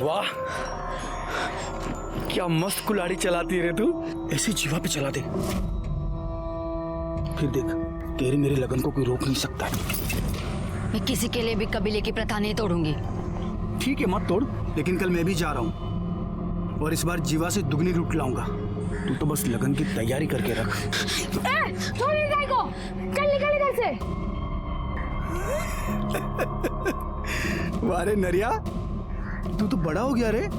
वाह, क्या मस्त कुल्हाड़ी चलाती रे तू। ऐसी जीवा पे चला दे, फिर देख तेरे मेरे लगन को कोई रोक नहीं सकता। मैं किसी के लिए भी कबीले की प्रथा नहीं तोड़ूंगी। ठीक है मत तोड़, लेकिन कल मैं भी जा रहा हूँ और इस बार जीवा से दुगनी लूट लाऊंगा। तू तो बस लगन की तैयारी करके रख। छोड़ इस गाय को, चल निकल इधर से। वारे नरिया, तू तो बड़ा हो गया रे।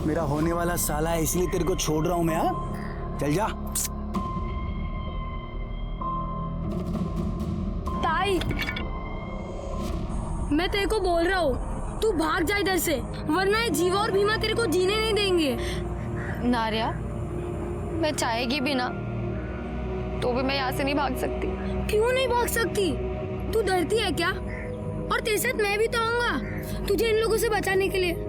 मेरा होने वाला साला है, इसलिए तेरे को छोड़ रहा हूं मैं। हाँ चल जा। ताई, मैं तेरे को बोल रहा हूँ, तू भाग जा इधर से, वरना ये जीवा और भीमा तेरे को जीने नहीं देंगे। नारिया, मैं चाहेगी भी ना तो भी मैं यहाँ से नहीं भाग सकती। क्यों नहीं भाग सकती? तू डरती है क्या? और तेरे साथ मैं भी तो आऊंगा तुझे इन लोगों से बचाने के लिए।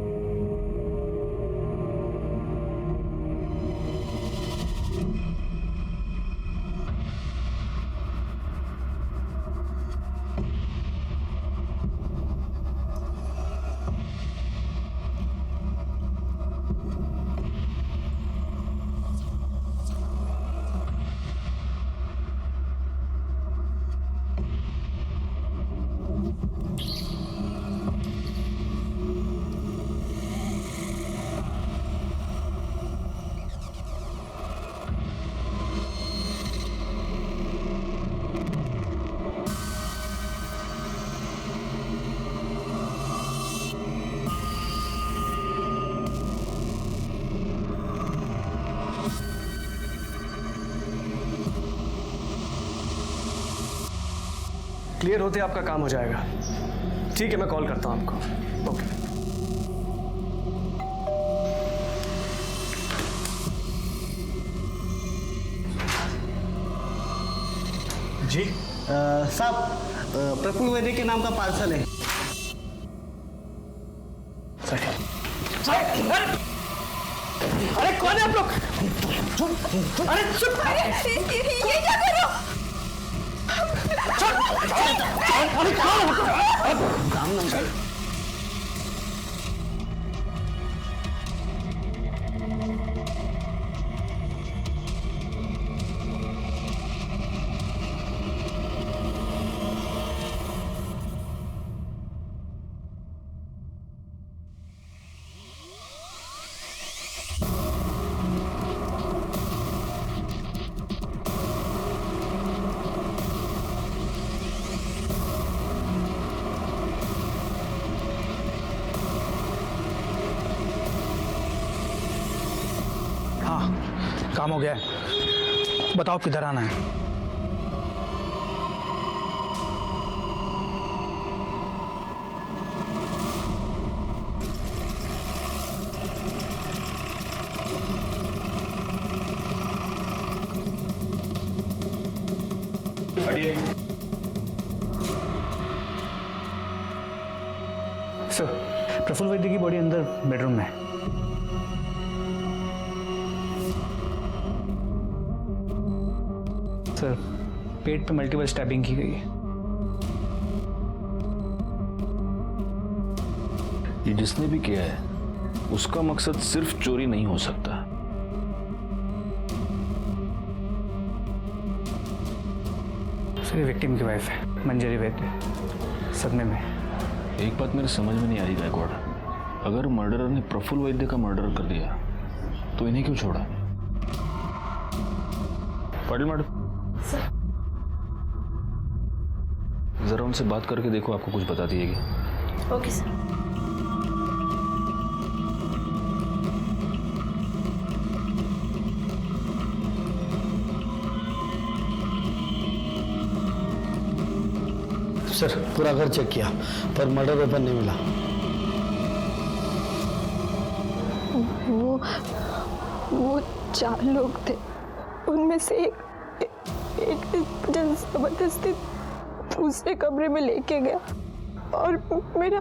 क्लियर होते आपका काम हो जाएगा। ठीक है, मैं कॉल करता हूं आपको। ओके। जी साहब, प्रफुल्ल वैद्य के नाम का पार्सल है। अरे कौन है आप लोग? अरे चुप! ये क्या कर रहे हो? अरे काम ना कर। काम हो गया है, बताओ किधर आना है। सर, प्रफुल्ल वैद्य की बॉडी अंदर बेडरूम में है। सर, पेट पे मल्टीपल स्टैबिंग की गई है। ये जिसने भी किया है उसका मकसद सिर्फ चोरी नहीं हो सकता। सर, ये विक्टिम की वाइफ है, मंजरी वैद्य, सदमे में। एक बात मेरे समझ में नहीं आ रही गायकवाड़, अगर मर्डरर ने प्रफुल्ल वैद्य का मर्डर कर दिया तो इन्हें क्यों छोड़ा? पाटिल मैडम, जरा उनसे बात करके देखो, आपको कुछ बता दिएगी। Okay sir. सर, पूरा घर चेक किया पर मर्डर वेपन नहीं मिला। वो 4 लोग थे, उनमें से एक जबरदस्ती दूसरे कमरे में लेके गया और मेरा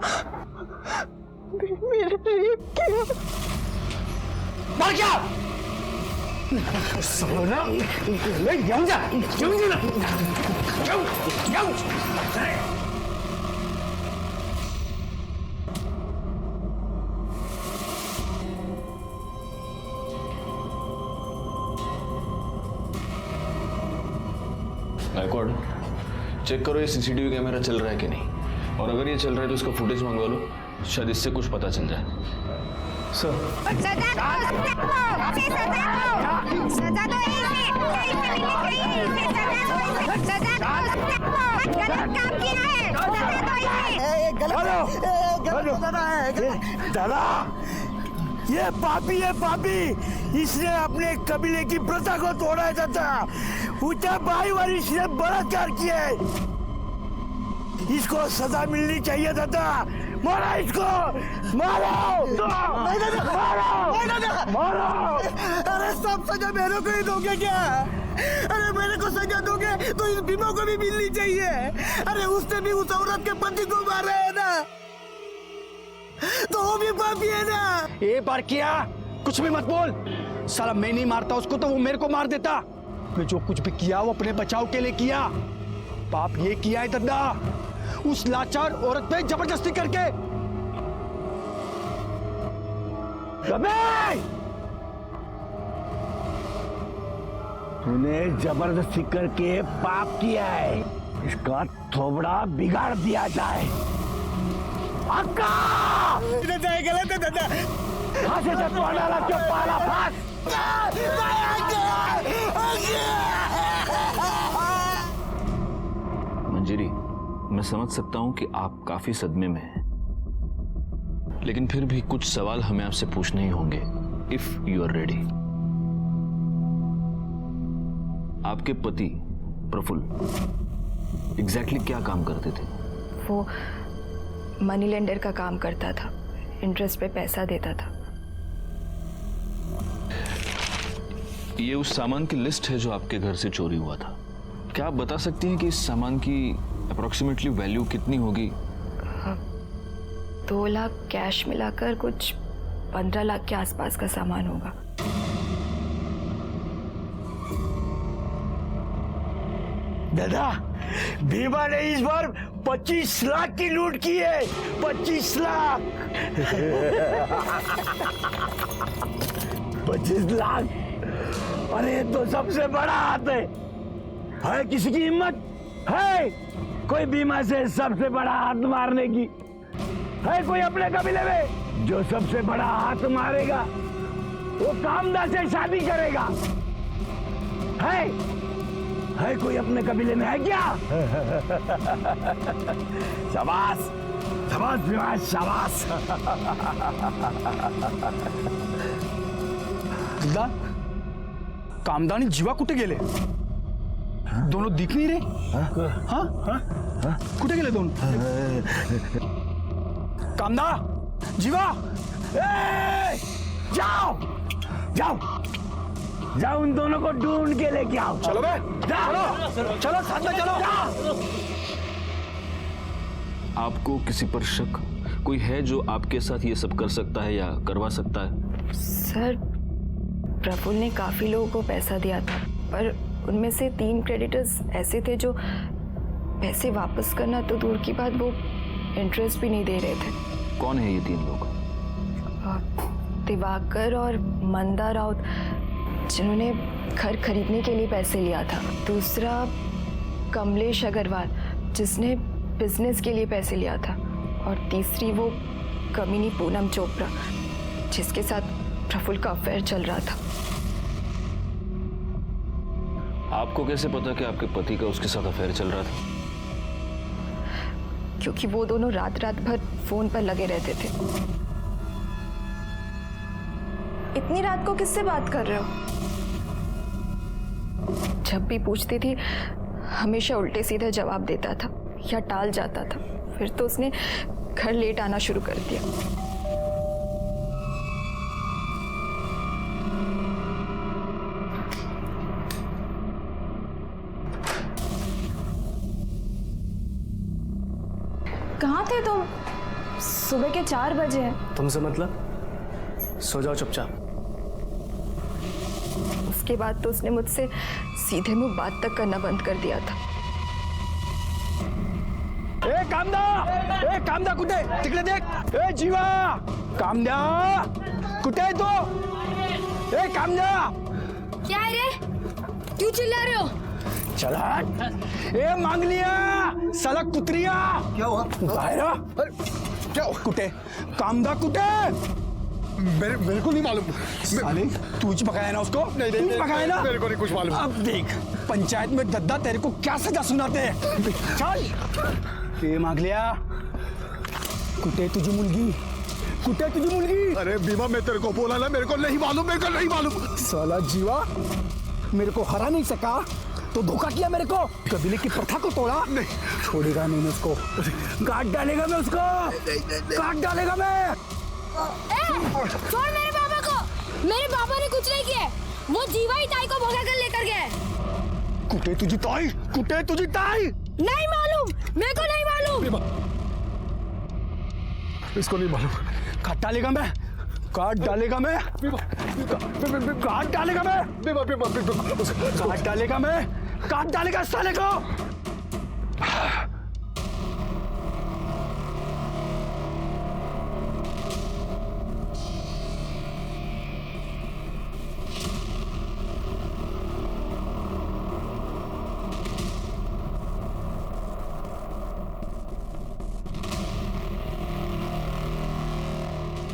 रेप किया। मर गया। सोना, ले जाऊं जा, जाऊं। गायकवाड़, चेक करो ये सीसीटीवी कैमरा चल रहा है कि नहीं, और अगर ये चल रहा है तो इसका फुटेज मंगवा लो, शायद इससे कुछ पता चल जाए। सर दादा, ये पापी, इसने अपने कबीले की प्रथा को तोड़ा है दादा। ऊंचा भाई वाली इसने बलात्कार किया है, इसको सजा मिलनी चाहिए दादा। मारो इसको, मारो। अरे सब सजा मेरे को ही दोगे क्या? अरे मेरे को सजा दोगे तो इस भीमा को भी मिलनी चाहिए। अरे उसने भी उस औरत के पति को मारा है ना, तो वो भी पापी है ना। एक बार किया, कुछ भी मत बोल। साला मैं नहीं मारता उसको तो वो मेरे को मार देता। मैं जो कुछ भी किया वो अपने बचाव के लिए किया। पाप ये किया है दद्दा, उस लाचार औरत पे जबरदस्ती करके। तूने जबरदस्ती करके पाप किया है, इसका थोबड़ा बिगाड़ दिया जाए। अक्का! गलत है दादा, फांसी से डाला क्यों पाला फांस? मंजरी, मैं समझ सकता हूं कि आप काफी सदमे में हैं, लेकिन फिर भी कुछ सवाल हमें आपसे पूछने ही होंगे, इफ यू आर रेडी। आपके पति प्रफुल्ल एग्जैक्टली क्या काम करते थे? वो मनी लेंडर का काम करता था, इंटरेस्ट पे पैसा देता था। ये उस सामान की लिस्ट है जो आपके घर से चोरी हुआ था। क्या आप बता सकती हैं कि इस सामान की अप्रोक्सीमेटली वैल्यू कितनी होगी? 2 लाख कैश मिलाकर कुछ 15 लाख के आसपास का सामान होगा। दादा, भीमा ने इस बार 25 लाख की लूट की है। 25 लाख 25 लाख। अरे तो सबसे बड़ा हाथ है किसी की हिम्मत है कोई भीमा से सबसे बड़ा हाथ मारने की? है कोई अपने कबीले में जो सबसे बड़ा हाथ मारेगा वो कामदा से शादी करेगा? है कोई अपने कबीले में, है क्या? शाबाश शाबाश भीमा, शाबाश। दद्दा, कामदानी जीवा कुठे गेले? दोनों दिख नहीं रहे। हाँ? कुठे गेले दोनों? कामदा, जीवा, जाओ उन दोनों को ढूंढ के लेके आओ। चलो बे, चलो साथ में चलो। आपको किसी पर शक कोई है जो आपके साथ ये सब कर सकता है या करवा सकता है? सर, प्रफुल्ल ने काफी लोगों को पैसा दिया था, पर उनमें से 3 क्रेडिटर्स ऐसे थे जो पैसे वापस करना तो दूर की बात, वो इंटरेस्ट भी नहीं दे रहे थे। कौन है ये 3 लोग? दिवाकर और मंदा राउत, जिन्होंने घर खरीदने के लिए पैसे लिया था। दूसरा कमलेश अग्रवाल, जिसने बिजनेस के लिए पैसे लिया था। और तीसरी वो कमीनी पूनम चोपड़ा, जिसके साथ प्रफुल्ल का अफेयर चल रहा था। आपको कैसे पता कि आपके पति का उसके साथ अफेयर चल रहा था? क्योंकि वो दोनों रात भर फोन पर लगे रहते थे। इतनी रात को किससे बात कर रहे हो? जब भी पूछती थी हमेशा उल्टे सीधे जवाब देता था या टाल जाता था। फिर तो उसने घर लेट आना शुरू कर दिया। कहाँ थे तुम? सुबह के 4 बजे हैं। तुमसे मतलब? सो जाओ चुपचाप। उसके बाद तो उसने मुझसे सीधे मुंह बात तक करना बंद कर दिया था। ए कामदा कुठे? तिकडे देख। ए जीवा, कामदा कुठे आहे तो? ए कामदा, क्या है रे? क्यों चिल्ला रहे हो? चल हट। ए मांग लिया साला कुतरिया। क्या हुआ? बाहर आ। क्या कुटे कामदा कुटे? मेरे को नहीं मालूम। साले तू ही पकाया ना उसको? नहीं तू पकाया ना? मेरे को नहीं कुछ मालूम। अब देख पंचायत में दद्दा तेरे को क्या सजा सुनाते हैं। चल ए मांग लिया कुटे तुझी मुलगी, कुटे तुझी मुलगी। अरे बीमा मैं तेरे को बोला ना, मेरे को नहीं मालूम, मेरे को नहीं मालूम। साला जीवा मेरे को हरा नहीं सका तो धोखा किया मेरे को, कबीले की प्रथा को तोड़ा। नहीं छोड़ेगा नहीं मैं उसको, काट डालेगा मैं उसको, काट डालेगा मैं। छोड़ मेरे पापा को। मेरे पापा ने कुछ नहीं किया, वो जीवा ही ताई को भगा कर लेकर गए। कुटे तुझी ताई, कुटे तुझी ताई। नहीं मालूम, मेरे को नहीं मालूम। इसको नहीं मालूम। काट डालेगा मैं, काट डालेगा मैं, काट डालेगा मैं, काट डालेगा मैं, काट डालेगा साले को।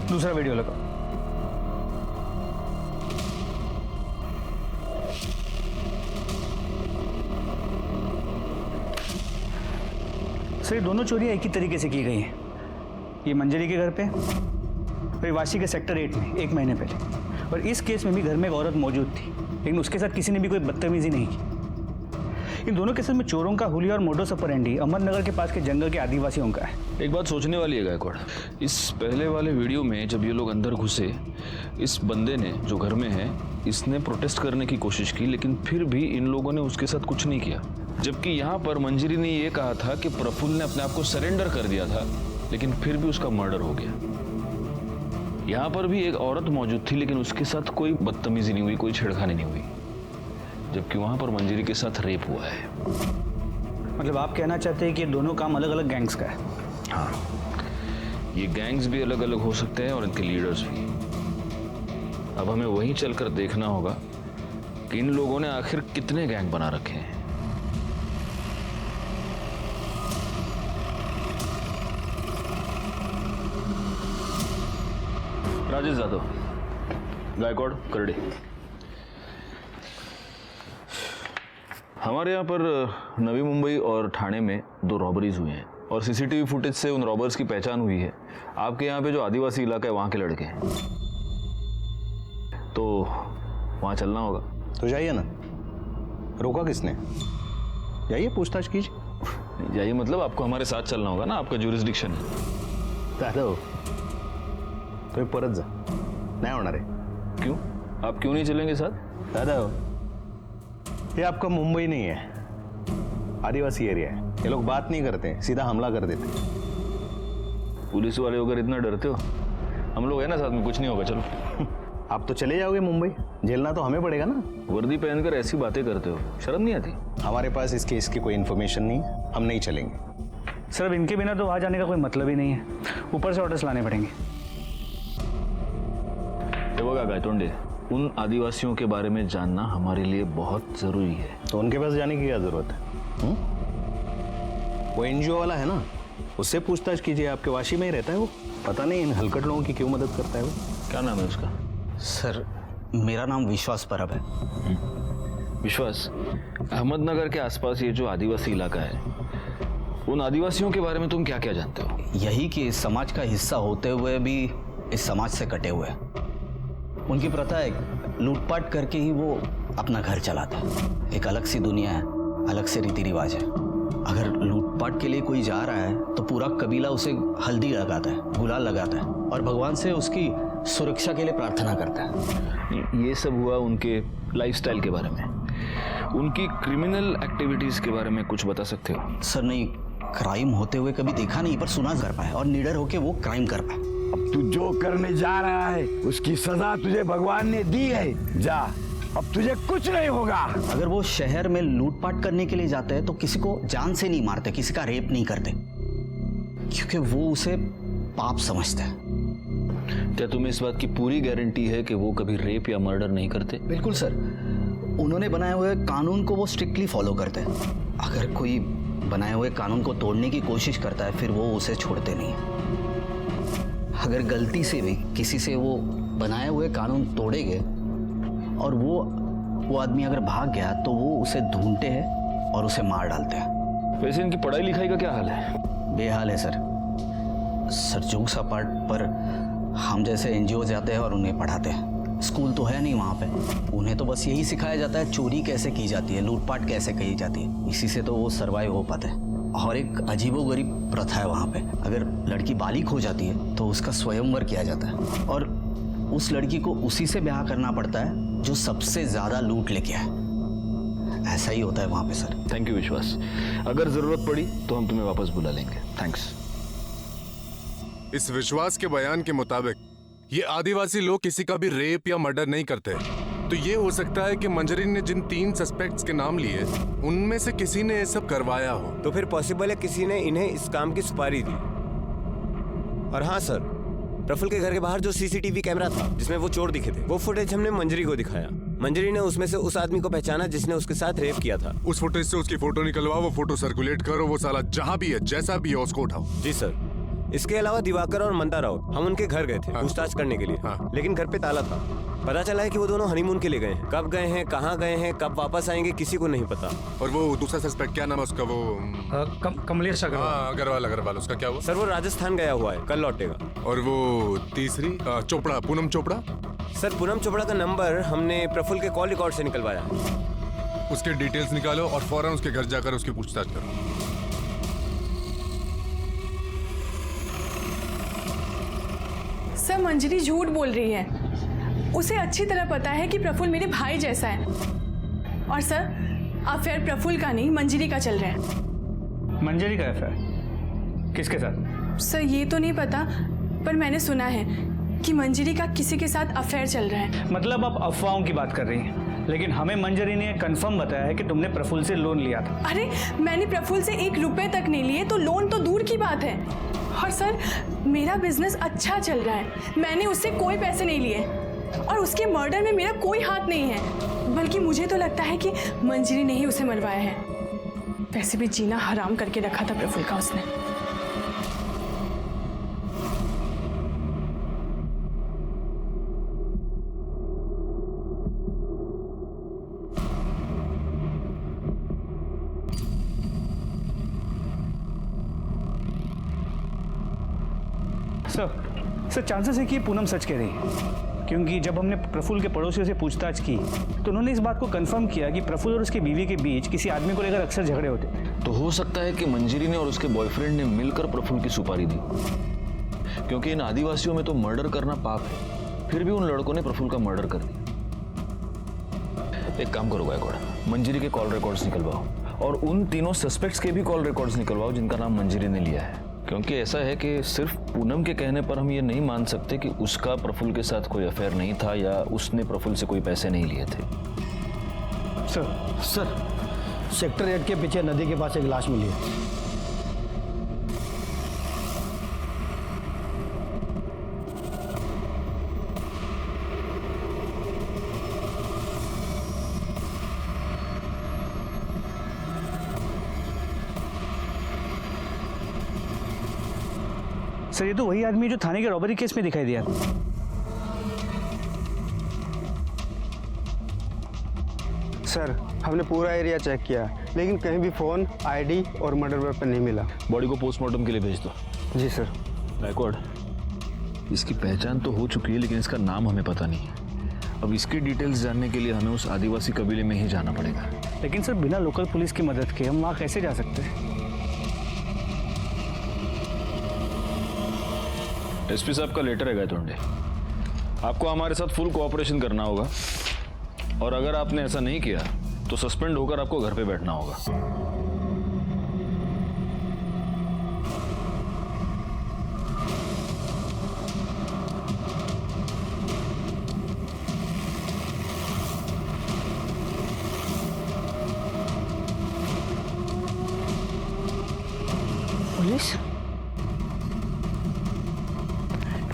दूसरा वीडियो लगाओ। सर ये दोनों चोरियां एक ही तरीके से की गई हैं। ये मंजरी के घर पे और वाशी के सेक्टर 8 में 1 महीने पहले। और इस केस में भी घर में एक औरत मौजूद थी, लेकिन उसके साथ किसी ने भी कोई बदतमीजी नहीं की। इन दोनों केसेस में चोरों का हुलिया और मोडस ऑपरेंडी अमरनगर के पास के जंगल के आदिवासियों का है। एक बात सोचने वाली है गायकवाड़, इस पहले वाले वीडियो में जब ये लोग अंदर घुसे, इस बंदे ने जो घर में है इसने प्रोटेस्ट करने की कोशिश की, लेकिन फिर भी इन लोगों ने उसके साथ कुछ नहीं किया। जबकि यहाँ पर मंजरी ने ये कहा था कि प्रफुल्ल ने अपने आप को सरेंडर कर दिया था, लेकिन फिर भी उसका मर्डर हो गया। यहाँ पर भी एक औरत मौजूद थी, लेकिन उसके साथ कोई बदतमीजी नहीं हुई, कोई छेड़खानी नहीं हुई, जबकि वहां पर मंजरी के साथ रेप हुआ है। मतलब आप कहना चाहते हैं कि ये दोनों काम अलग अलग गैंग्स का है? हाँ, ये गैंग्स भी अलग अलग हो सकते हैं और इनके लीडर्स भी। अब हमें वहीं चलकर देखना होगा कि इन लोगों ने आखिर कितने गैंग बना रखे हैं। राजेश यादव, गायकवाड़, करडे। हमारे यहाँ पर नवी मुंबई और ठाणे में 2 रॉबरीज हुई हैं और सीसीटीवी फुटेज से उन रॉबर्स की पहचान हुई है। आपके यहाँ पे जो आदिवासी इलाका है वहाँ के लड़के हैं, तो वहाँ चलना होगा। तो जाइए ना, रोका किसने? जाइए पूछताछ कीजिए। जाइए मतलब आपको हमारे साथ चलना होगा ना, आपका ज्यूरिसडिक्शन है। दादा तुम्ही परत जा, नाही होणार आहे। क्यों? आप क्यों नहीं चलेंगे साथ? दादा ये आपका मुंबई नहीं है, आदिवासी एरिया है। ये लोग बात नहीं करते, सीधा हमला कर देते। पुलिस वाले होकर इतना डरते हो? हम लोग है ना साथ में, कुछ नहीं होगा, चलो। आप तो चले जाओगे मुंबई, झेलना तो हमें पड़ेगा ना। वर्दी पहनकर ऐसी बातें करते हो, शर्म नहीं आती? हमारे पास इस केस की कोई इन्फॉर्मेशन नहीं है, हम नहीं चलेंगे। सर अब इनके बिना तो वहाँ जाने का कोई मतलब ही नहीं है, ऊपर से ऑर्डर्स लाने पड़ेंगे। ये बघा गायतोंडे, उन आदिवासियों के बारे में जानना हमारे लिए बहुत जरूरी है। तो उनके पास जाने की क्या जरूरत है? वो एनजीओ वाला है ना, उससे पूछताछ कीजिए। आपके वाशी में ही रहता है वो, पता नहीं इन हलकट लोगों की क्यों मदद करता है वो। क्या नाम है उसका? सर मेरा नाम विश्वास परब है। विश्वास, अहमदनगर के आसपास ये जो आदिवासी इलाका है, उन आदिवासियों के बारे में तुम क्या क्या जानते हो? यही कि इस समाज का हिस्सा होते हुए भी इस समाज से कटे हुए हैं। उनकी प्रथा है, लूटपाट करके ही वो अपना घर चलाता है। एक अलग सी दुनिया है, अलग से रीति रिवाज है। अगर लूटपाट के लिए कोई जा रहा है तो पूरा कबीला उसे हल्दी लगाता है, गुलाल लगाता है और भगवान से उसकी सुरक्षा के लिए प्रार्थना करता है। ये सब हुआ उनके लाइफस्टाइल के बारे में। उनकी क्रिमिनल एक्टिविटीज के बारे में कुछ बता सकते हो? सर नहीं, क्राइम होते हुए कभी देखा नहीं, पर सुना कर पाए और निडर होके वो क्राइम कर पाए। अब तू जो करने जा रहा है उसकी सजा तुझे भगवान ने दी है, जा, अब तुझे कुछ नहीं होगा। अगर वो शहर में लूटपाट करने के लिए जाते हैं तो किसी को जान से नहीं मारते, किसी का रेप नहीं करते, क्योंकि वो उसे पाप समझते हैं। क्या तुम्हें इस बात की पूरी गारंटी है कि वो कभी रेप या मर्डर नहीं करते? बिल्कुल सर, उन्होंने बनाए हुए कानून को वो स्ट्रिक्टली फॉलो करते हैं। अगर कोई बनाए हुए कानून को तोड़ने की कोशिश करता है फिर वो उसे छोड़ते नहीं। अगर गलती से भी किसी से वो बनाए हुए कानून तोड़ेंगे और वो आदमी अगर भाग गया तो वो उसे ढूंढते हैं और उसे मार डालते हैं। वैसे इनकी पढ़ाई लिखाई का क्या हाल है? बेहाल है सर। जोक्स अपार्ट, पर हम जैसे एनजीओ जाते हैं और उन्हें पढ़ाते हैं। स्कूल तो है नहीं वहाँ पे, उन्हें तो बस यही सिखाया जाता है चोरी कैसे की जाती है, लूटपाट कैसे की जाती है। इसी से तो वो सरवाइव हो पाते हैं। और एक अजीबोगरीब प्रथा है वहाँ पे, अगर लड़की बालिग हो जाती है तो उसका स्वयंवर किया जाता है और उस लड़की को उसी से ब्याह करना पड़ता है जो सबसे ज़्यादा लूट लेके आए। ऐसा ही होता है वहाँ पे सर। थैंक यू विश्वास, अगर ज़रूरत पड़ी तो हम तुम्हें वापस बुला लेंगे। थैंक्स। इस विश्वास के बयान के मुताबिक ये आदिवासी लोग किसी का भी रेप या मर्डर नहीं करते, तो ये हो सकता है कि मंजरी ने जिन 3 सस्पेक्ट्स के नाम लिए उनमें से किसी ने ये सब करवाया हो। तो फिर पॉसिबल है किसी ने इन्हें इस काम की सुपारी दी। और हाँ सर, प्रफुल्ल के घर के बाहर जो सीसीटीवी कैमरा था जिसमें वो चोर दिखे थे, वो फुटेज हमने मंजरी को दिखाया। मंजरी ने उसमें से उस आदमी को पहचाना जिसने उसके साथ रेप किया था। उस फुटेज से उसकी फोटो निकलवाओ, वो फोटो सर्कुलेट करो, वो साला जहां भी है जैसा भी है उसको उठाओ। जी सर। इसके अलावा दिवाकर और मंदा राउत, हम उनके घर गए थे पूछताछ करने के लिए, लेकिन घर पे ताला था। पता चला है कि वो दोनों हनीमून के लिए गए हैं। कब गए हैं, कहाँ गए हैं, कब वापस आएंगे, किसी को नहीं पता। और वो दूसरा सस्पेक्ट क्या नाम है उसका? वो कमलेश अग्रवाल। अग्रवाल उसका क्या हुआ? सर वो राजस्थान गया हुआ है, कल लौटेगा। और वो तीसरी चोपड़ा, पूनम चोपड़ा? सर पूनम चोपड़ा का नंबर हमने प्रफुल्ल के कॉल रिकॉर्ड से निकलवाया। उसके डिटेल्स निकालो और फौरन उसके घर जाकर उसकी पूछताछ करो। सर मंजरी झूठ बोल रही है। उसे अच्छी तरह पता है कि प्रफुल्ल मेरे भाई जैसा है। और सर अफेयर प्रफुल्ल का नहीं मंजरी का चल रहा है। मंजरी का अफेयर किसके साथ? सर ये तो नहीं पता, पर मैंने सुना है कि मंजरी का किसी के साथ अफेयर चल रहा है। मतलब आप अफवाहों की बात कर रही हैं, लेकिन हमें मंजरी ने कंफर्म बताया है कि तुमने प्रफुल्ल से लोन लिया था। अरे मैंने प्रफुल्ल से 1 रुपए तक नहीं लिए, तो लोन तो दूर की बात है। और सर मेरा बिजनेस अच्छा चल रहा है, मैंने उससे कोई पैसे नहीं लिए और उसके मर्डर में मेरा कोई हाथ नहीं है। बल्कि मुझे तो लगता है कि मंजरी ने ही उसे मरवाया है। वैसे भी जीना हराम करके रखा था प्रफुल्ल का उसने। सर चांसेस है कि पूनम सच कह रही है, क्योंकि जब हमने प्रफुल्ल के पड़ोसियों से पूछताछ की तो उन्होंने इस बात को कंफर्म किया कि प्रफुल्ल और उसकी बीवी के बीच किसी आदमी को लेकर अक्सर झगड़े होते थे। तो हो सकता है कि मंजरी ने और उसके बॉयफ्रेंड ने मिलकर प्रफुल्ल की सुपारी दी, क्योंकि इन आदिवासियों में तो मर्डर करना पाप है, फिर भी उन लड़कों ने प्रफुल्ल का मर्डर कर दिया। एक काम करो गायकवाड़, मंजरी के कॉल रिकॉर्ड्स निकलवाओ और उन तीनों सस्पेक्ट्स के भी कॉल रिकॉर्ड्स निकलवाओ जिनका नाम मंजरी ने लिया है। क्योंकि ऐसा है कि सिर्फ पूनम के कहने पर हम ये नहीं मान सकते कि उसका प्रफुल्ल के साथ कोई अफेयर नहीं था या उसने प्रफुल्ल से कोई पैसे नहीं लिए थे। सर सेक्टर 8 के पीछे नदी के पास एक लाश मिली है। सर ये तो वही आदमी जो थाने के रॉबरी केस में दिखाई दिया। सर हमने पूरा एरिया चेक किया, लेकिन कहीं भी फोन, आईडी और मर्डर वेपन नहीं मिला। बॉडी को पोस्टमार्टम के लिए भेज दो। जी सर। गायकवाड़, इसकी पहचान तो हो चुकी है लेकिन इसका नाम हमें पता नहीं है। अब इसकी डिटेल्स जानने के लिए हमें उस आदिवासी कबीले में ही जाना पड़ेगा। लेकिन सर बिना लोकल पुलिस की मदद के हम वहाँ कैसे जा सकते हैं? एसपी साहब का लेटर है गायतोंडे, आपको हमारे साथ फुल कोऑपरेशन करना होगा और अगर आपने ऐसा नहीं किया तो सस्पेंड होकर आपको घर पे बैठना होगा। पुलिस?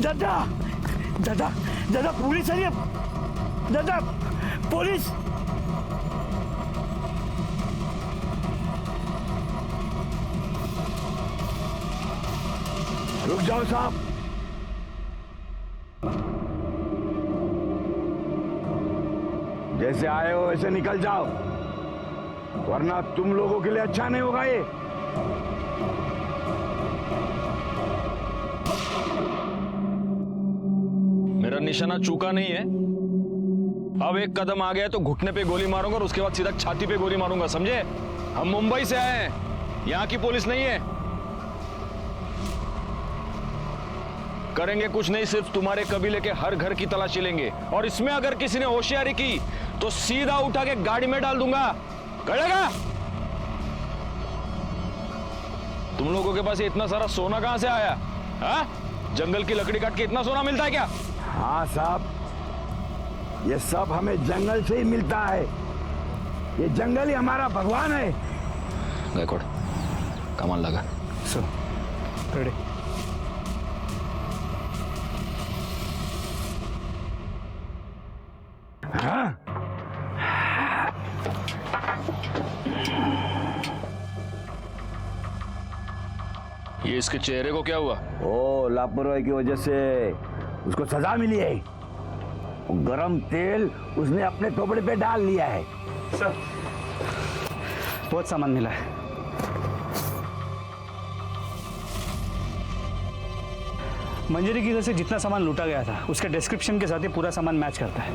दादा दादा दादा पुलिस है ये, दादा पुलिस रुक जाओ साहब। जैसे आए हो वैसे निकल जाओ, वरना तुम लोगों के लिए अच्छा नहीं होगा ये। मेरा निशाना चूका नहीं है। अब एक कदम आ गया तो घुटने पे गोली मारूंगा और उसके बाद सीधा छाती पे गोली मारूंगा, समझे? हम मुंबई से आए हैं, यहां की पुलिस नहीं है। करेंगे कुछ नहीं, सिर्फ तुम्हारे कबीले के हर घर की तलाशी लेंगे और इसमें अगर किसी ने होशियारी की तो सीधा उठा के गाड़ी में डाल दूंगा। करेगा? तुम लोगों के पास ये इतना सारा सोना कहां से आया? हाँ? जंगल की लकड़ी काट के इतना सोना मिलता है क्या? हाँ साहब, ये सब हमें जंगल से ही मिलता है। ये जंगल ही हमारा भगवान है। गायकवाड़, कमाल लगा। Sir, ready. हाँ? ये इसके चेहरे को क्या हुआ? ओ, लापरवाही की वजह से उसको सजा मिली है। गरम तेल उसने अपने थोपड़े पे डाल लिया है। सर, बहुत सामान मिला है। मंजरी की घर से जितना सामान लूटा गया था उसके डिस्क्रिप्शन के साथ ही पूरा सामान मैच करता है।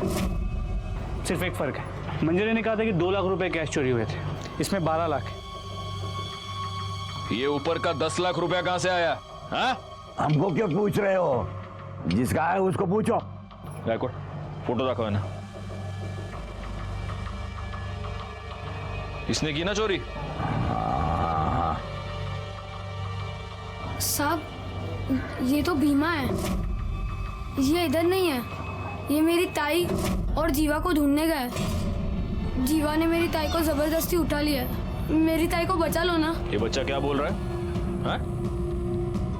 सिर्फ एक फर्क है, मंजरी ने कहा था कि 2 लाख रुपए कैश चोरी हुए थे, इसमें 12 लाख है। ये ऊपर का 10 लाख रुपया कहां से आया? हाँ? हमको क्यों पूछ रहे हो? जिसका है उसको पूछो। गायकवाड़, फोटो रखो है ना। इसने की ना चोरी? साहब, ये तो भीमा है। ये इधर नहीं है, ये मेरी ताई और जीवा को ढूंढने गए। जीवा ने मेरी ताई को जबरदस्ती उठा लिया। मेरी ताई को बचा लो ना। ये बच्चा क्या बोल रहा है? हाँ?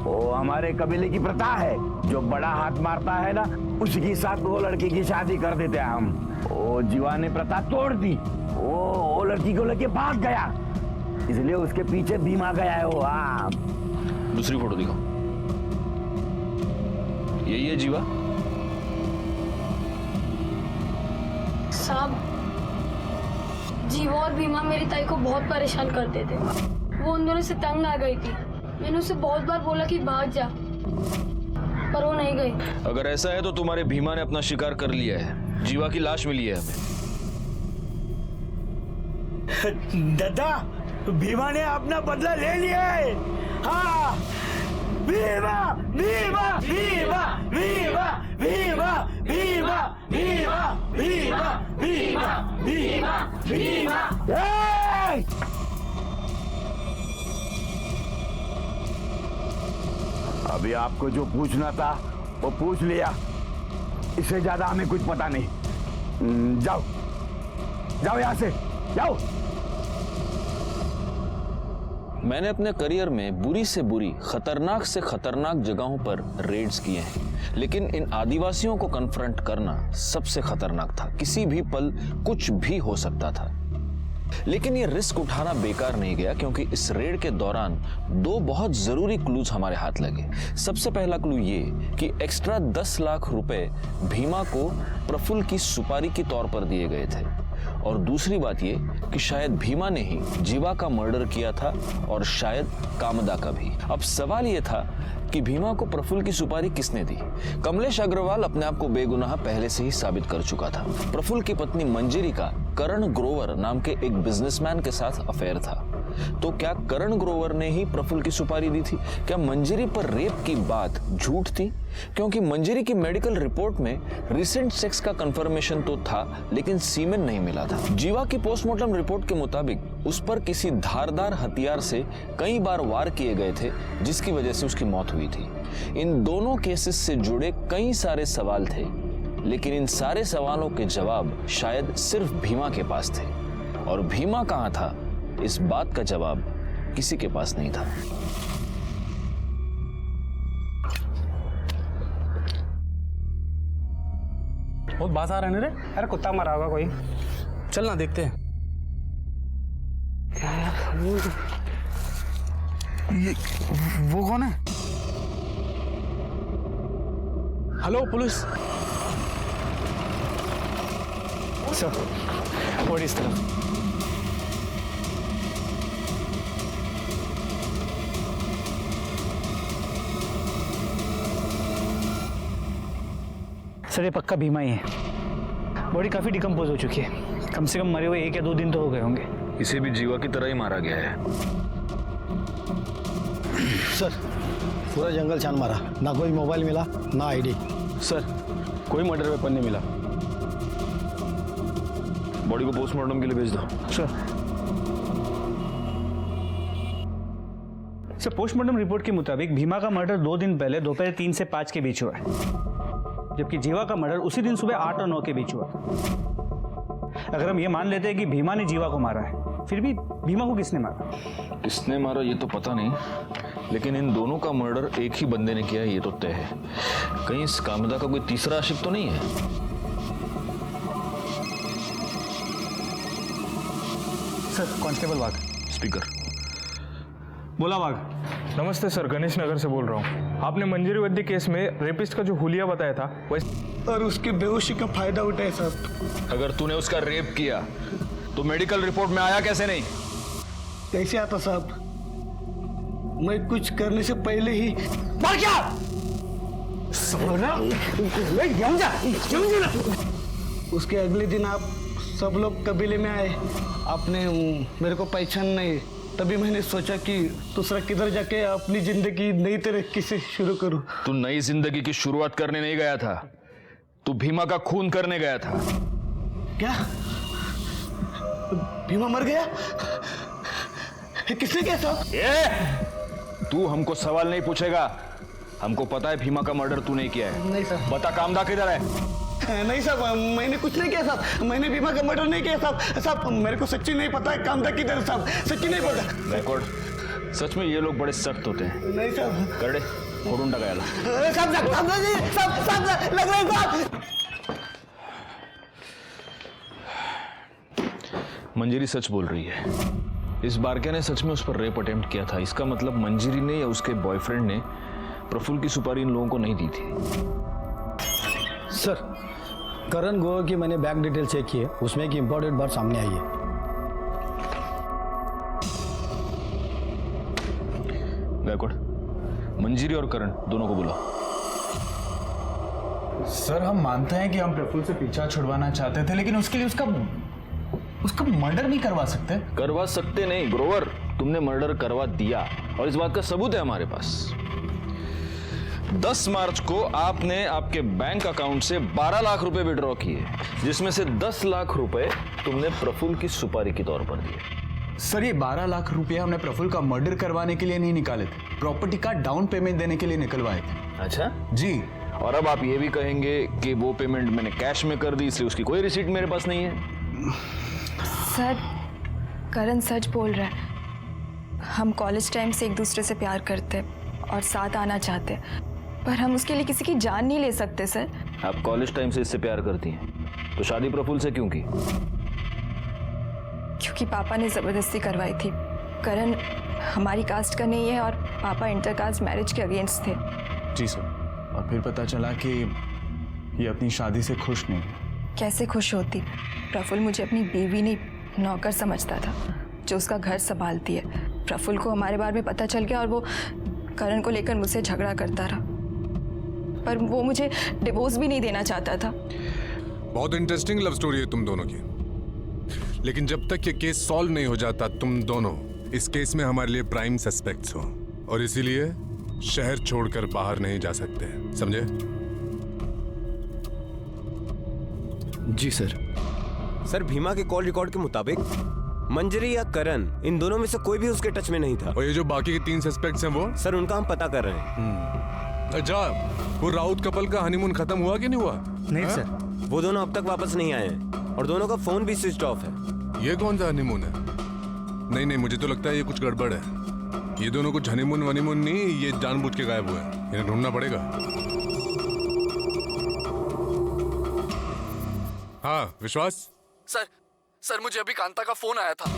वो हमारे कबीले की प्रथा है, जो बड़ा हाथ मारता है ना उसके साथ वो लड़की की शादी कर देते हैं हम। वो जीवा ने प्रथा तोड़ दी। वो लड़की को लेके भाग गया, इसलिए उसके पीछे भीमा गया है वो। हाँ, दूसरी फोटो दिखाओ। यही है जीवा? साहब, जीवा और भीमा मेरी ताई को बहुत परेशान करते थे। वो उन दोनों से तंग आ गई थी। मैंने उसे बहुत बार बोला कि भाग जा, पर वो नहीं गई। अगर ऐसा है तो तुम्हारे भीमा ने अपना शिकार कर लिया है। जीवा की लाश मिली है हमें। दादा, भीमा ने अपना बदला ले लिया है। हाँ, भीमा भीमा भीमा भीमा भीमा भीमा भीमा भीमा भीमा भीमा भीमा। अभी आपको जो पूछना था वो पूछ लिया, इससे ज्यादा हमें कुछ पता नहीं। जाओ जाओ, यहां से जाओ। मैंने अपने करियर में बुरी से बुरी, खतरनाक से खतरनाक जगहों पर रेड्स किए हैं, लेकिन इन आदिवासियों को कन्फ्रंट करना सबसे खतरनाक था। किसी भी पल कुछ भी हो सकता था। लेकिन ये रिस्क उठाना बेकार नहीं गया, क्योंकि इस रेड के दौरान 2 बहुत जरूरी क्लूज हमारे हाथ लगे। सबसे पहला क्लू ये कि एक्स्ट्रा 10 लाख रुपए भीमा को प्रफुल्ल की सुपारी के तौर पर दिए गए थे, और दूसरी बात ये कि शायद भीमा ने ही जीवा का मर्डर किया था और शायद कामदा का भी। अब सवाल ये था कि भीमा को प्रफुल्ल की सुपारी किसने दी? कमलेश अग्रवाल अपने आप को बेगुनाह पहले से ही साबित कर चुका था। प्रफुल्ल की पत्नी मंजरी का करण ग्रोवर नाम के एक बिजनेसमैन के साथ अफेयर था। तो क्या करण ग्रोवर ने ही प्रफुल्ल की सुपारी दी थी? क्या मंजरी पर रेप की बात झूठ थी? क्योंकि मंजरी की मेडिकल रिपोर्ट में रिसेंट सेक्स का कंफर्मेशन तो था, लेकिन सीमेन नहीं मिला था। जीवा की पोस्टमार्टम रिपोर्ट के मुताबिक उस पर किसी धारदार हथियार से कई बार वार किए गए थे, जिसकी वजह से उसकी मौत हुई थी। इन दोनों केसेस से जुड़े कई सारे सवाल थे, लेकिन इन सारे सवालों के जवाब शायद सिर्फ भीमा के पास थे, और भीमा कहां था, इस बात का जवाब किसी के पास नहीं था। बहुत बात आ रहा है रे। अरे कुत्ता मरा होगा कोई, चल ना देखते हैं। ये वो कौन है? Hello police. सर बॉडी इस तरफ। सर ये पक्का भीमा ही है। बॉडी काफी डिकम्पोज हो चुकी है, कम से कम मरे हुए 1 या 2 दिन तो हो गए होंगे। इसे भी जीवा की तरह ही मारा गया है। सर पूरा जंगल छान मारा, ना कोई मोबाइल मिला ना आईडी। सर कोई मर्डर वेपन नहीं मिला। बॉडी को पोस्टमार्टम के लिए भेज दो। सर पोस्टमार्टम रिपोर्ट के मुताबिक भीमा का मर्डर 2 दिन पहले दोपहर 3 से 5 के बीच हुआ है, जबकि जीवा का मर्डर उसी दिन सुबह 8 और 9 के बीच हुआ। अगर हम ये मान लेते हैं कि भीमा ने जीवा को मारा है, फिर भी भीमा को किसने मारा? किसने मारा ये तो पता नहीं, लेकिन इन दोनों का मर्डर एक ही बंदे ने किया है ये तो तय है। कहीं इस कामदा का कोई तीसरा आशिक तो नहीं है? सर कांस्टेबल वाघ। स्पीकर। बोला वाघ। नमस्ते सर, गणेश नगर से बोल रहा हूँ। आपने मंजरी वद्दी केस में रेपिस्ट का जो हुलिया बताया था वैसे और उसकी बेहोशी का फायदा उठाए साहब। अगर तूने उसका रेप किया तो मेडिकल रिपोर्ट में आया कैसे नहीं? कैसे आता साहब? मैं कुछ करने से पहले ही मर गया। उसके अगले दिन आप सब लोग कबीले में आए, आपने मेरे को पहचान नहीं, तभी मैंने सोचा कि दूसरा किधर जाके अपनी जिंदगी नई तरीके से शुरू करूं। तू नई जिंदगी की शुरुआत करने नहीं गया था, तू भीमा का खून करने गया था। क्या भीमा मर गया? किसने किया साहब? तू हमको सवाल नहीं पूछेगा, हमको पता है भीमा का मर्डर तू नहीं किया है। नहीं सर। बता कामदा किधर है? नहीं साहब, मैंने कुछ नहीं किया साहब, मैंने भीमा का मर्डर नहीं किया साहब। साहब मेरे को सच्ची नहीं पता है कामदा किधर है साहब, सच्ची नहीं पता। रिकॉर्ड। सच में ये लोग बड़े सख्त होते हैं। नहीं साहब। करडे फोड़ून टाकायला। साहब लग रहा है साहब। मंजरी सच बोल रही है। इस बारके ने सच में उस पर रेप अटेम्प्ट किया था। इसका मतलब मंजरी ने या उसके बॉयफ्रेंड ने प्रफुल्ल की सुपारी इन लोगों को नहीं दी थी। सर करण गोवा की मैंने बैंक डिटेल चेक की है, उसमें एक इंपॉर्टेंट बात सामने आई है। गायकवाड़, मंजरी और करण दोनों को बुलाओ। सर हम मानते हैं कि हम प्रफुल्ल से पीछा छुड़वाना चाहते थे, लेकिन उसके लिए उसका मर्डर नहीं करवा सकते। करवा सकते नहीं ग्रोवर, तुमने मर्डर करवा दिया और इस बात का सबूत है हमारे पास। 10 मार्च को आपने आपके बैंक अकाउंट से 12 लाख रुपए विड्रॉ किए, जिसमें से 10 लाख रुपए तुमने प्रफुल्ल की सुपारी के तौर पर दिए। सर ये 12 लाख रुपए हमने प्रफुल्ल का मर्डर करवाने के लिए नहीं निकाले थे, प्रॉपर्टी का डाउन पेमेंट देने के लिए निकलवाए थे। अच्छा जी। और अब आप ये भी कहेंगे कि वो पेमेंट मैंने कैश में कर दी, इसलिए उसकी कोई रिसीट मेरे पास नहीं है। सर करण सच बोल रहा है। हम कॉलेज टाइम से एक दूसरे से प्यार करते और साथ आना चाहते, पर हम उसके लिए किसी की जान नहीं ले सकते सर। आप कॉलेज टाइम से इससे प्यार करती हैं, तो शादी प्रफुल्ल से क्यों की? क्योंकि पापा ने ज़बरदस्ती करवाई थी। करण हमारी कास्ट का नहीं है और पापा इंटरकास्ट मैरिज के अगेंस्ट थे। जी सर। और फिर पता चला कि ये अपनी शादी से खुश नहीं। कैसे खुश होती? प्रफुल्ल मुझे अपनी बीवी नहीं नौकर समझता था जो उसका घर संभालती है। प्रफुल्ल को हमारे बारे में पता चल गया और वो करण को लेकर मुझसे झगड़ा करता रहा, पर वो मुझे डिवोर्स भी नहीं देना चाहता था। बहुत इंटरेस्टिंग लव स्टोरी है तुम दोनों की, लेकिन जब तक ये केस सॉल्व नहीं हो जाता तुम दोनों इस केस में हमारे लिए प्राइम सस्पेक्ट्स हो, और इसीलिए शहर छोड़कर बाहर नहीं जा सकते, समझे? जी सर। सर भीमा के कॉल रिकॉर्ड के मुताबिक मंजरी या करण इन दोनों में से कोई भी उसके टच में नहीं था। और ये जो बाकी के 3 सस्पेक्ट्स हैं वो? सर उनका हम पता कर रहे हैं। अच्छा, वो राउत कपल का हनीमून खत्म हुआ कि नहीं हुआ? नहीं सर, वो दोनों अब तक वापस नहीं आए हैं और दोनों का फोन भी स्विच ऑफ है। ये कौन सा हनीमून है? नहीं, मुझे तो लगता है ये कुछ गड़बड़ है। ये दोनों कुछ हनीमून वनीमून नहीं, ये जानबूझ के गायब हुए हैं। इन्हें ढूंढना पड़ेगा। हाँ विश्वास। सर मुझे अभी कांता का फोन आया था,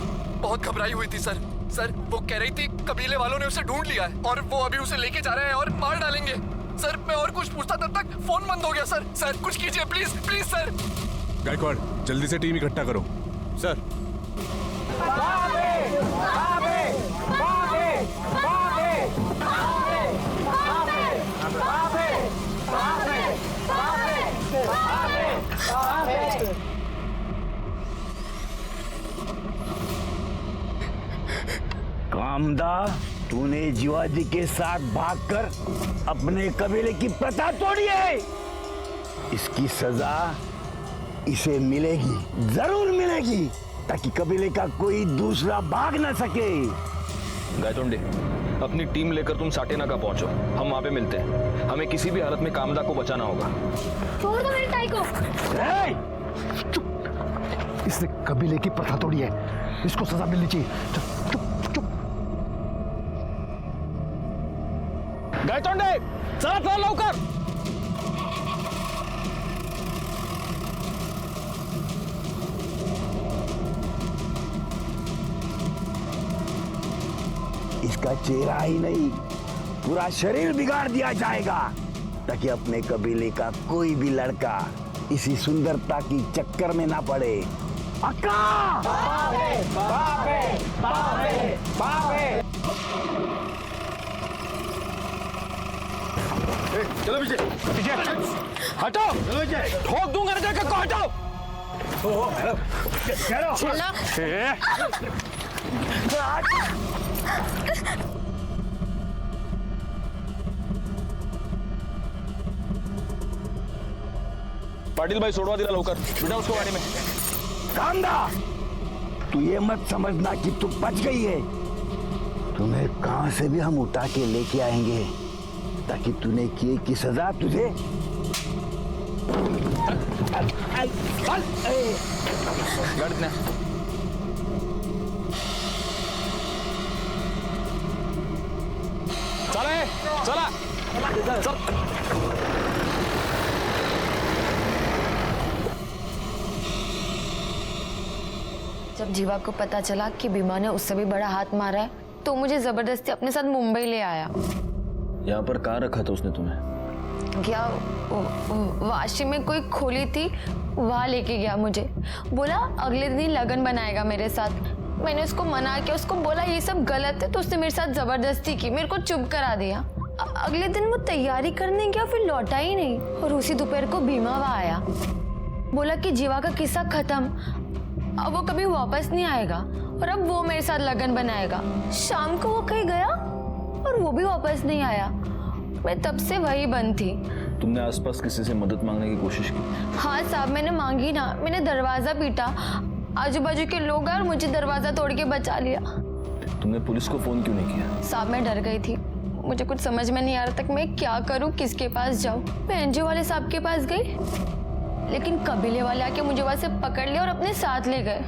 बहुत घबराई हुई थी सर। सर वो कह रही थी कबीले वालों ने उसे ढूंढ लिया है और वो अभी उसे लेके जा रहे हैं और मार डालेंगे। सर मैं और कुछ पूछता तब तक फोन बंद हो गया सर। सर कुछ कीजिए प्लीज प्लीज सर। गायकवाड़ जल्दी से टीम इकट्ठा करो। सर कामदा, तूने जीवाजी के साथ भागकर अपने कबीले की प्रथा तोड़ी है। इसकी सजा इसे मिलेगी, जरूर मिलेगी, ताकि कबीले का कोई दूसरा भाग ना सके। गायतोंडे, अपनी टीम लेकर तुम साटेनाका पहुंचो, हम वहां पे मिलते हैं। हमें किसी भी हालत में कामदा को बचाना होगा। छोड़ दो मेरी ताई को। इसने कबीले की प्रथा तोड़ी है, इसको सजा मिलनी चाहिए। गायतोंडे, चला चला लवकर। इसका चेहरा ही नहीं, पूरा शरीर बिगाड़ दिया जाएगा, ताकि अपने कबीले का कोई भी लड़का इसी सुंदरता की चक्कर में ना पड़े। अक्का! बाबे, बाबे, बाबे, बाबे। चलो पीछे पीछे हटो, ठोक दूंगा ना जाकर को, हटो। चलो। पाटिल भाई सोडवा दिला लवकर, बिठा उसको गाड़ी में। कामदा, तू ये मत समझना कि तू बच गई है। तुम्हें कहां से भी हम उठा के लेके आएंगे, ताकि तूने किए की सजा तुझे। चला चला चल। जब जीवा को पता चला कि भीमा ने उससे भी बड़ा हाथ मारा है, तो मुझे जबरदस्ती अपने साथ मुंबई ले आया। यहाँ पर कहाँ रखा था उसने तुम्हें? क्या वाशी में कोई खोली थी, वहाँ लेके गया मुझे। बोला अगले दिन ही लगन बनाएगा मेरे साथ। मैंने उसको मना किया, उसको बोला ये सब गलत है, तो उसने मेरे साथ जबरदस्ती की, मेरे को चुप करा दिया। अगले दिन वो तैयारी करने गया, फिर लौटा ही नहीं। और उसी दोपहर को भीमा वहाँ आया, बोला कि जीवा का किस्सा खत्म, अब वो कभी वापस नहीं आएगा और अब वो मेरे साथ लगन बनाएगा। शाम को वो कहीं गया और वो भी वापस नहीं आया। मैं तब से वही बंद थी। तुमने आसपास किसी से मदद मांगने की कोशिश की? हाँ साहब, मैंने मांगी ना, मैंने दरवाजा पीटा, आजू बाजू के लोग आए और मुझे दरवाजा तोड़ के बचा लिया। तुमने पुलिस को फोन क्यों नहीं किया? साहब मैं डर गई थी, मुझे कुछ समझ में नहीं आ रहा था मैं क्या करूँ, किसके पास जाऊँ। मैं एनजीओ वाले साहब के पास गई, लेकिन कबीले वाले आके मुझे वहां से पकड़ लिया और अपने साथ ले गए,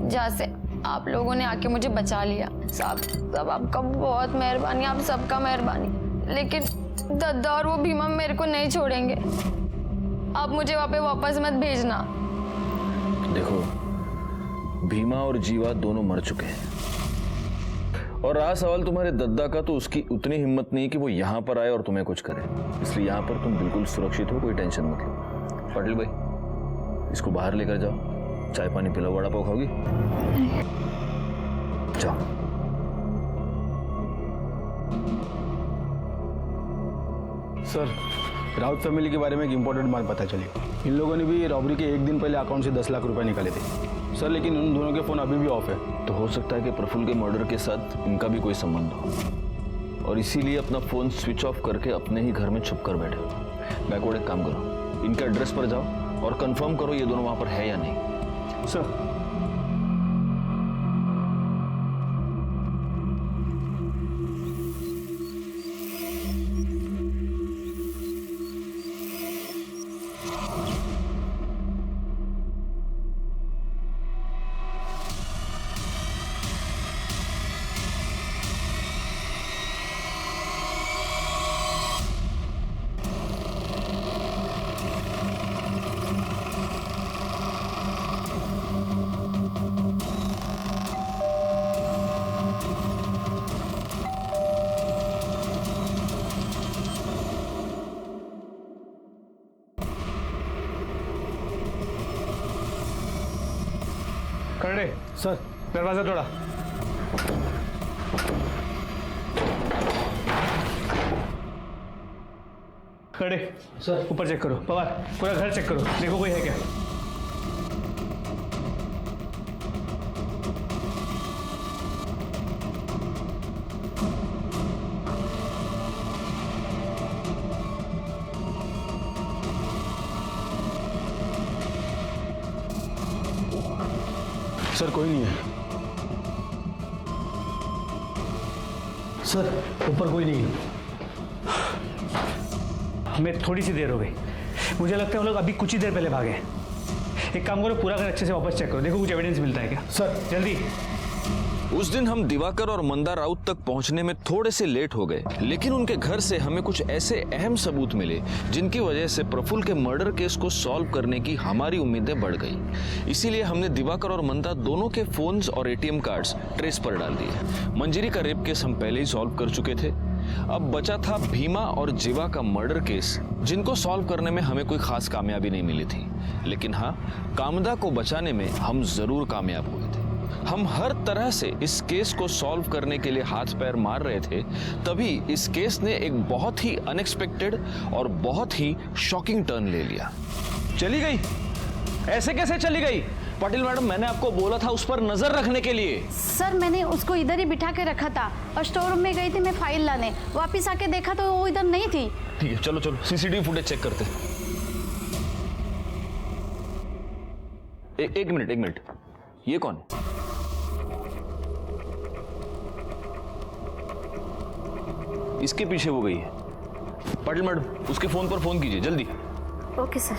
जहाँ से आप लोगों ने आके मुझे बचा लिया। साहब आपका बहुत मेहरबानी, आप सबका मेहरबानी। लेकिन दद्दा और वो भीमा मेरे को नहीं छोड़ेंगे, आप मुझे वहाँ पे वापस मत भेजना। देखो, भीमा और जीवा दोनों मर चुके हैं, और रहा सवाल तुम्हारे दद्दा का, तो उसकी उतनी हिम्मत नहीं कि वो यहाँ पर आए और तुम्हें कुछ करे। इसलिए यहाँ पर तुम बिल्कुल सुरक्षित हो, कोई टेंशन मत लो। पाटिल भाई, इसको बाहर लेकर जाओ, चाय पानी पिलाओ। वड़ा पाव खाओगी? जाओ। सर, राउत फैमिली के बारे में एक इम्पोर्टेंट बात पता चली। इन लोगों ने भी रॉबरी के एक दिन पहले अकाउंट से 10 लाख रुपए निकाले थे सर, लेकिन उन दोनों के फ़ोन अभी भी ऑफ है। तो हो सकता है कि प्रफुल्ल के मर्डर के साथ इनका भी कोई संबंध हो, और इसीलिए अपना फ़ोन स्विच ऑफ करके अपने ही घर में छुप कर बैठे हो। गायकवाड़, एक काम करो, इनके एड्रेस पर जाओ और कंफर्म करो ये दोनों वहां पर है या नहीं। सर। सर दरवाजा तोड़ा। खड़े सर, ऊपर चेक करो। पवार पूरा घर चेक करो, देखो कोई है क्या। सर कोई नहीं है। सर ऊपर कोई नहीं है। हमें थोड़ी सी देर हो गई, मुझे लगता है वो लोग अभी कुछ ही देर पहले भागे। एक काम करो, पूरा घर अच्छे से वापस चेक करो, देखो कुछ एविडेंस मिलता है क्या। सर जल्दी। उस दिन हम दिवाकर और मंदा राउत तक पहुंचने में थोड़े से लेट हो गए, लेकिन उनके घर से हमें कुछ ऐसे अहम सबूत मिले जिनकी वजह से प्रफुल्ल के मर्डर केस को सॉल्व करने की हमारी उम्मीदें बढ़ गई। इसीलिए हमने दिवाकर और मंदा दोनों के फोन्स और एटीएम कार्ड्स ट्रेस पर डाल दिए। मंजरी का रेप केस हम पहले ही सॉल्व कर चुके थे। अब बचा था भीमा और जीवा का मर्डर केस, जिनको सॉल्व करने में हमें कोई खास कामयाबी नहीं मिली थी, लेकिन हाँ, कामदा को बचाने में हम जरूर कामयाब हुए थे। हम हर तरह से इस केस को सॉल्व करने के लिए हाथ पैर मार रहे थे, तभी इस केस ने एक बहुत ही अनएक्सपेक्टेड और बहुत ही शॉकिंग टर्न ले लिया। चली गई? ऐसे कैसे चली गई? पाटिल मैडम, मैंने आपको बोला था उस पर नजर रखने के लिए। सर मैंने उसको इधर ही बिठा के रखा था और स्टोर रूम में गई थी मैं फाइल लाने, वापस आके देखा तो वो इधर नहीं थी। ठीक है, चलो चलो सीसीटीवी फुटेज चेक करते हैं। एक मिनट, ये कौन है? इसके पीछे वो गई है। पाटिल मैडम, उसके फोन पर फोन कीजिए जल्दी। Okay sir.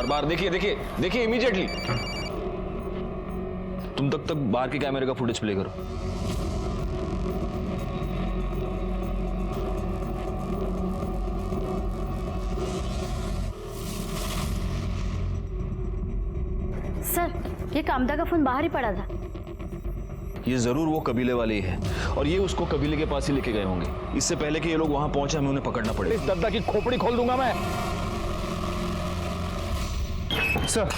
बार देखिए इमीडिएटली। तुम तक बाहर के कैमरे का फुटेज प्ले करो। सर ये कामदा का फोन बाहर ही पड़ा था। ये जरूर वो कबीले वाले ही है और ये उसको कबीले के पास ही लेके गए होंगे। इससे पहले कि ये लोग वहां पहुंचे हमें उन्हें पकड़ना पड़ेगा। इस दद्दा की खोपड़ी खोल दूंगा मैं। सर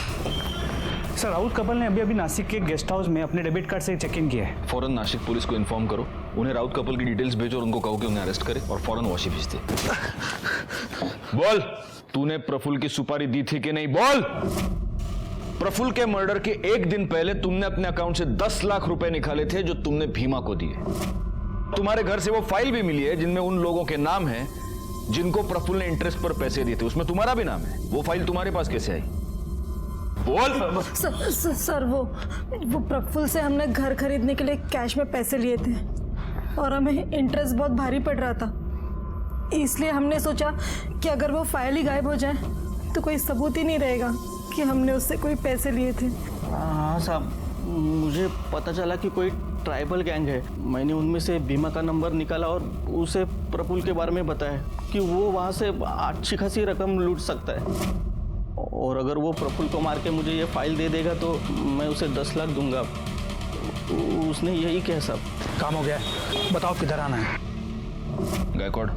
राउत कपल ने अभी नासिक के गेस्ट हाउस में अपने डेबिट कार्ड से चेक इन किया है। फौरन नासिक पुलिस को इन्फॉर्म करो, उन्हें राउत कपल की डिटेल्स भेजो और उनको कहो कि उन्हें अरेस्ट करे और फौरन वाशी भेज दे। बोल, तूने प्रफुल्ल की सुपारी दी थी कि नहीं? बोल। प्रफुल्ल के मर्डर के एक दिन पहले तुमने अपने अकाउंट से 10 लाख रुपए निकाले थे जो तुमने भीमा को दिए। तुम्हारे घर से वो फाइल भी मिली है जिनमें उन लोगों के नाम हैं जिनको प्रफुल्ल ने इंटरेस्ट पर पैसे दिए थे, उसमें तुम्हारा भी नाम है। वो फाइल तुम्हारे पास कैसे आई? बोल। सर वो प्रफुल्ल से हमने घर खरीदने के लिए कैश में पैसे लिए थे और हमें इंटरेस्ट बहुत भारी पड़ रहा था, इसलिए हमने सोचा कि अगर वो फाइल ही गायब हो जाए तो कोई सबूत ही नहीं रहेगा कि हमने उससे कोई पैसे लिए थे। हाँ साहब, मुझे पता चला कि कोई ट्राइबल गैंग है। मैंने उनमें से भीमा का नंबर निकाला और उसे प्रफुल्ल के बारे में बताया कि वो वहाँ से अच्छी खासी रकम लूट सकता है और अगर वो प्रफुल्ल को मार के मुझे ये फाइल दे देगा तो मैं उसे 10 लाख दूंगा। उसने यही कहा साहब। काम हो गया, बताओ किधर आना है। गायकवाड़,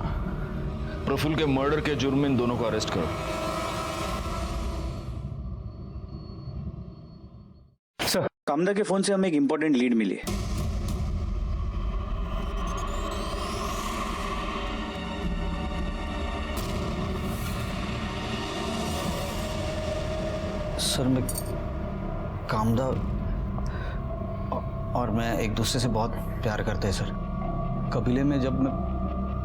प्रफुल्ल के मर्डर के जुर्म में इन दोनों को अरेस्ट करो। सर कामदा के फोन से हमें एक इंपॉर्टेंट लीड मिली है। सर मैं कामदा और मैं एक दूसरे से बहुत प्यार करते हैं सर। कबीले में जब मैं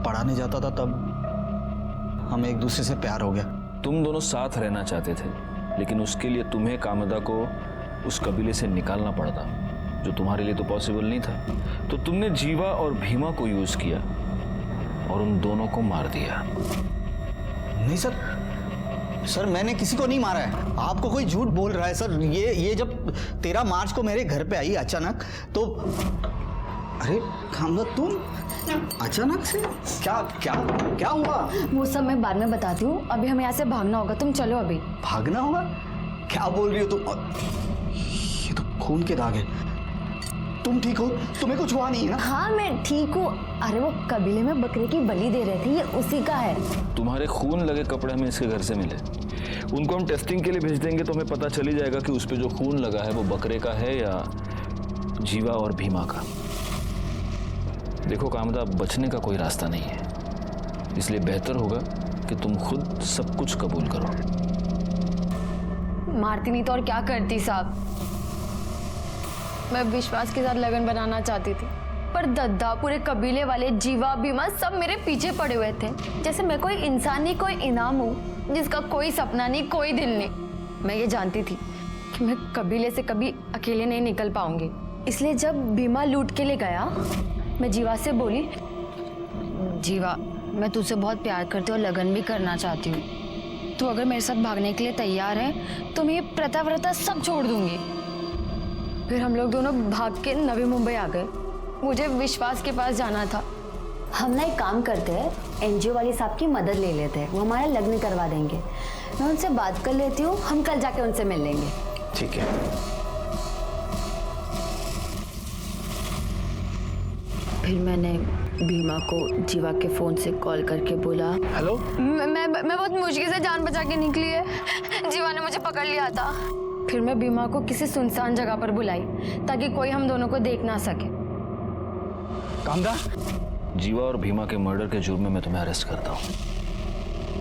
पढ़ाने जाता था तब हमें एक दूसरे से प्यार हो गया। तुम दोनों साथ रहना चाहते थे, लेकिन उसके लिए तुम्हें कामदा को उस कबीले से निकालना पड़ता, जो तुम्हारे लिए तो पॉसिबल नहीं था। तो तुमने जीवा और भीमा को यूज किया और उन दोनों को मार दिया। नहीं सर मैंने किसी को नहीं मारा है। आपको कोई झूठ बोल रहा है सर। ये जब 13 मार्च को मेरे घर पे आई अचानक तो अरे कामदा तुम अचानक से क्या हुआ? वो सब मैं बाद में बताती हूँ, अभी हमें यहाँ से भागना होगा। तुम चलो अभी। भागना होगा? क्या बोल रही हो तुम? ये तो खून के दाग है। तुम ठीक हो? तुम्हें कुछ हुआ नहीं है ना? हाँ मैं ठीक हूँ। अरे वो कबीले में बकरे की बलि दे रहे थे, ये उसी का है। तुम्हारे खून लगे कपड़े हमें इसके घर से मिले, उनको हम टेस्टिंग के लिए भेज देंगे तो हमें पता चल ही जाएगा कि उस पे जो खून लगा है वो बकरे का है या जीवा और भीमा का। देखो कामदा, बचने का कोई रास्ता नहीं है, इसलिए बेहतर होगा कि तुम खुद सब कुछ कबूल करो। मारती नहीं तो और क्या करती साहब। मैं विश्वास के साथ लगन बनाना चाहती थी, पर दद्दा, पूरे कबीले वाले, जीवा, भीमा सब मेरे पीछे पड़े हुए थे, जैसे मैं कोई इंसान नहीं, कोई इनाम हूँ जिसका कोई सपना नहीं, कोई दिल नहीं। मैं ये जानती थी कि मैं कबीले से कभी अकेले नहीं निकल पाऊंगी, इसलिए जब भीमा लूट के लिए गया, मैं जीवा से बोली, जीवा मैं तुझसे बहुत प्यार करती हूँ और लगन भी करना चाहती हूँ। तू अगर मेरे साथ भागने के लिए तैयार है तो मैं ये प्रथा व्रता सब छोड़ दूंगी। फिर हम लोग दोनों भाग के नवी मुंबई आ गए। मुझे विश्वास के पास जाना था। हम ना एक काम करते हैं, एनजीओ वाली साहब की मदद ले लेते हैं, वो हमारा लग्न करवा देंगे। मैं उनसे बात कर लेती हूँ, हम कल जाके उनसे मिल लेंगे। ठीक है। फिर मैंने भीमा को जीवा के फोन से कॉल करके बोला, हेलो। मैं बहुत मुश्किल से जान बचा के निकली है, जीवा ने मुझे पकड़ लिया था। फिर मैं भीमा को किसी सुनसान जगह पर बुलाई ताकि कोई हम दोनों को देख ना सके। कामदा, जीवा और भीमा के मर्डर के जुर्म में मैं तुम्हें अरेस्ट करता हूँ।